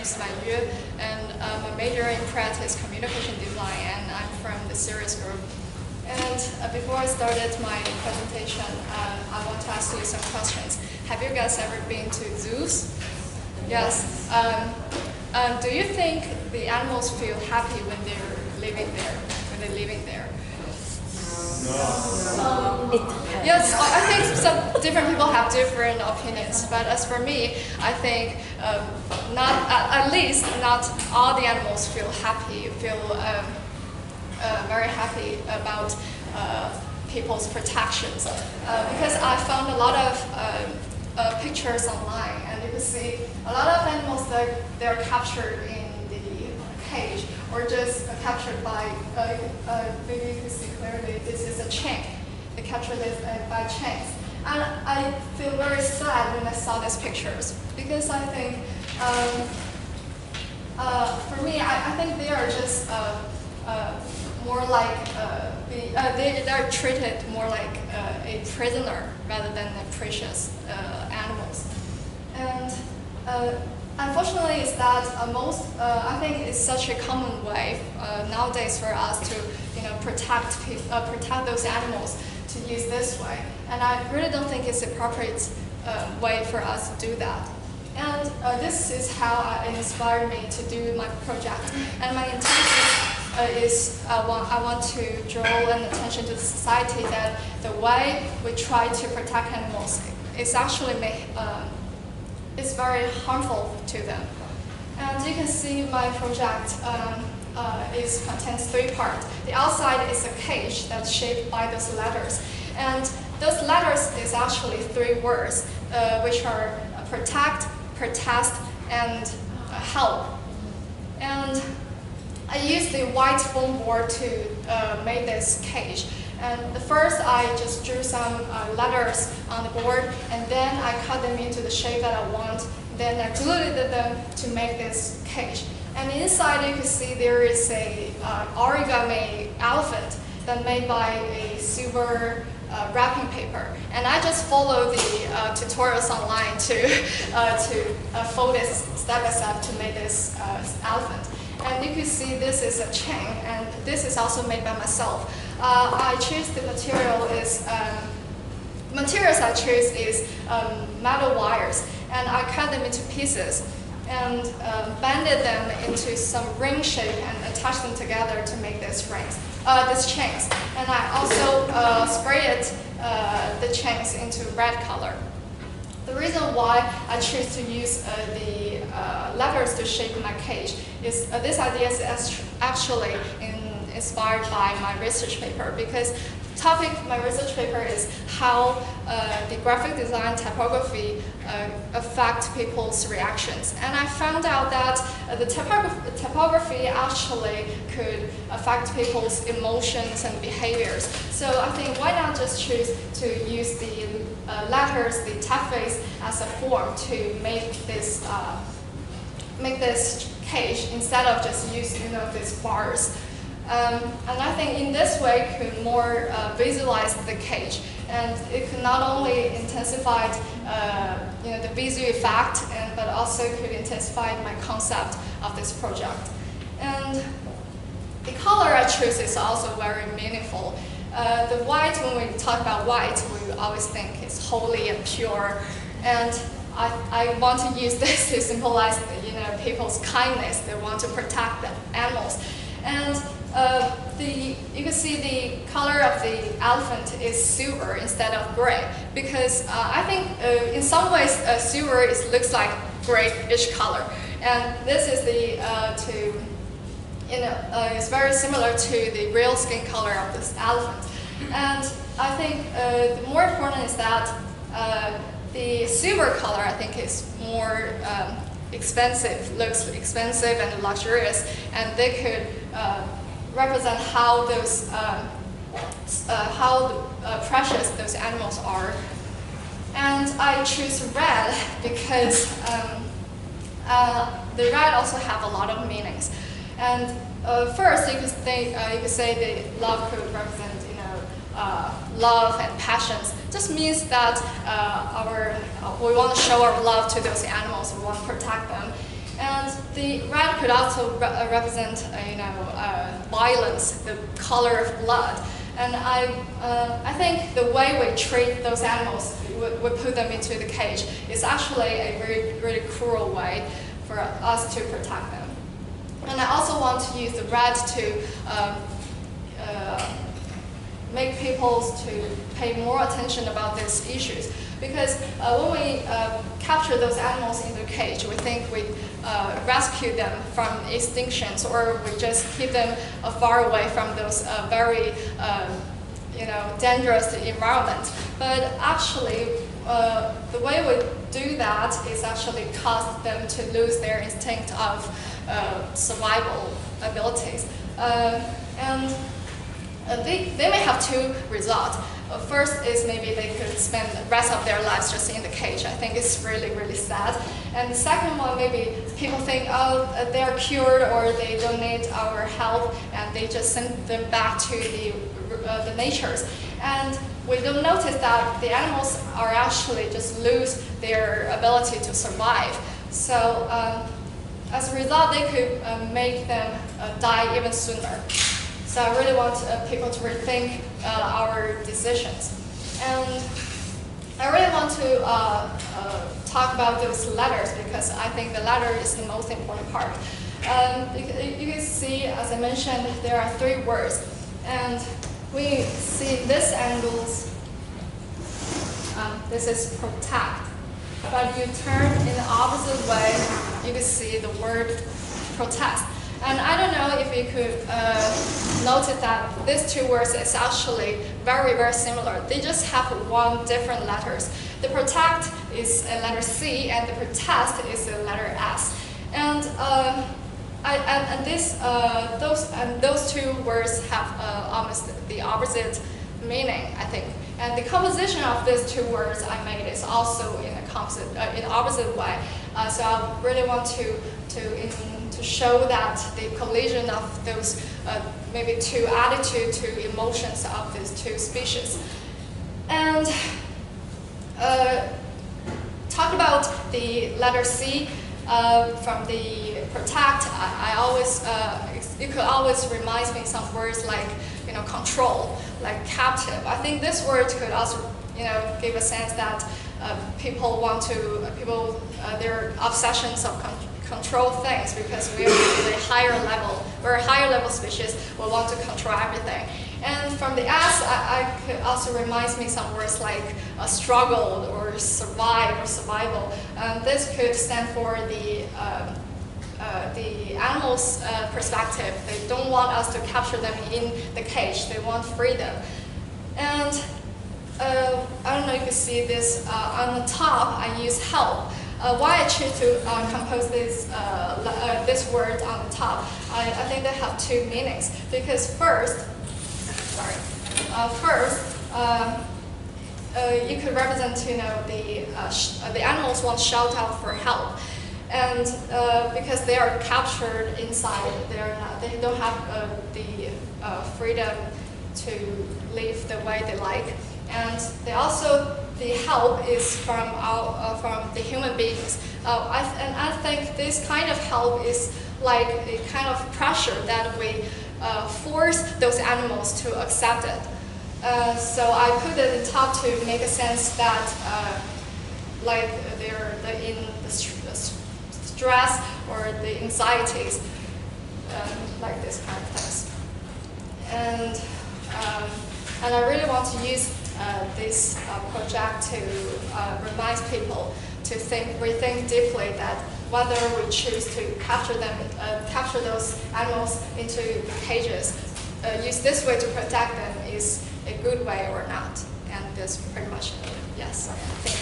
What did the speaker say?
is Wanyue, and my major in practice is communication design, and I'm from the series group. And before I started my presentation, I want to ask you some questions. Have you guys ever been to zoos? Yes. Do you think the animals feel happy when they're living there? No. Yes, I think some different people have different opinions. But as for me, I think at least not all the animals feel very happy about people's protections. Because I found a lot of pictures online, and you can see a lot of animals that they're captured in the cage or just captured by, maybe you can see clearly, this is a chain. They captured it by chains. And I feel very sad when I saw these pictures because I think, for me, I think they are just more like, they're treated more like a prisoner rather than a precious animals. And unfortunately, is that I think it's such a common way nowadays for us to, protect those animals to use this way. And I really don't think it's the appropriate way for us to do that. And this is how it inspired me to do my project. And my intention is I want to draw an attention to the society that the way we try to protect animals is actually it's very harmful to them. And you can see my project contains 3 parts. The outside is a cage that's shaped by those letters. And those letters is actually 3 words, which are protect, protest, and help. And I used the white foam board to make this cage. And the first, I just drew some letters on the board, and then I cut them into the shape that I want. Then I glued them to make this cage. And inside, you can see there is a origami elephant that made by a silver wrapping paper. And I just followed the tutorials online to fold this step by step to make this elephant. And you can see this is a chain, and this is also made by myself. I choose the materials I choose is metal wires, and I cut them into pieces and bended them into some ring shape and attached them together to make these chains. And I also sprayed the chains into red color. The reason why I choose to use the letters to shape my cage is this idea is actually inspired by my research paper, because the topic of my research paper is how the graphic design typography affect people's reactions. And I found out that the typography actually could affect people's emotions and behaviors. So I think why not just choose to use the letters, the typeface as a form to make this cage instead of just using these bars. And I think in this way could more visualize the cage, and it could not only intensify the visual effect, but also could intensify my concept of this project. And the color I choose is also very meaningful. The white, when we talk about white, we always think it's holy and pure, and I want to use this to symbolize people's kindness. They want to protect the animals. And you can see the color of the elephant is silver instead of gray, because I think in some ways silver looks like grayish color, and this is it's very similar to the real skin color of this elephant. And I think the more important is that the silver color, I think, is more expensive, looks expensive and luxurious, and they could represent how precious those animals are. And I choose red because the red also have a lot of meanings. And first, you could say the love could represent love and passions. Just means that we want to show our love to those animals. We want to protect them. And And the red could also represent, violence, the color of blood. And I think the way we treat those animals, we put them into the cage, is actually a very, really cruel way for us to protect them. And I also want to use the red to make people to pay more attention about these issues. Because when we capture those animals in the cage, we think we rescue them from extinctions, or we just keep them far away from those very dangerous environments. But actually, the way we do that is actually cause them to lose their instinct of survival abilities. And they may have two results. First is maybe they could spend the rest of their lives just in the cage. I think it's really, really sad. And the second one, maybe people think, oh, they're cured or they don't need our help, and they just send them back to the natures. And we don't notice that the animals are actually just lose their ability to survive. So as a result, they could make them die even sooner. So I really want people to rethink our decisions. And I really want to talk about those letters, because I think the letter is the most important part. You can see, as I mentioned, there are 3 words. And we see this angles, this is protect. But you turn in the opposite way, you can see the word protest. And I don't know if you could notice that these 2 words is actually very, very similar. They just have 1 different letters. The protect is a letter C, and the protest is a letter S. And those 2 words have almost the opposite meaning, I think. And the composition of these 2 words I made is also in the opposite way. So I really want to show that the collision of those maybe 2 attitudes, 2 emotions of these 2 species. And talk about the letter C from the protect. I always it could always remind me some words like control, like captive. I think this word could also give a sense that people their obsessions of control things, because we are a higher level. We're a higher level species. We want to control everything. And from the S, I could also remind me some words like struggle or survive or survival. This could stand for the animal's perspective. They don't want us to capture them in the cage. They want freedom. And I don't know if you see this on the top. I use help. Why I choose to compose this word on the top? I think they have 2 meanings. Because first, you could represent the animals want to shout out for help, and because they are captured inside, they don't have the freedom to live the way they like, and the help is from the human beings. And I think this kind of help is like a kind of pressure that we force those animals to accept it. So I put it in top to make a sense that like they're in the stress or the anxieties, like this kind of things. And I really want to use this project to remind people to rethink deeply that whether we choose to capture those animals into cages, use this way to protect them is a good way or not. And that's pretty much it. Yes. Thank you.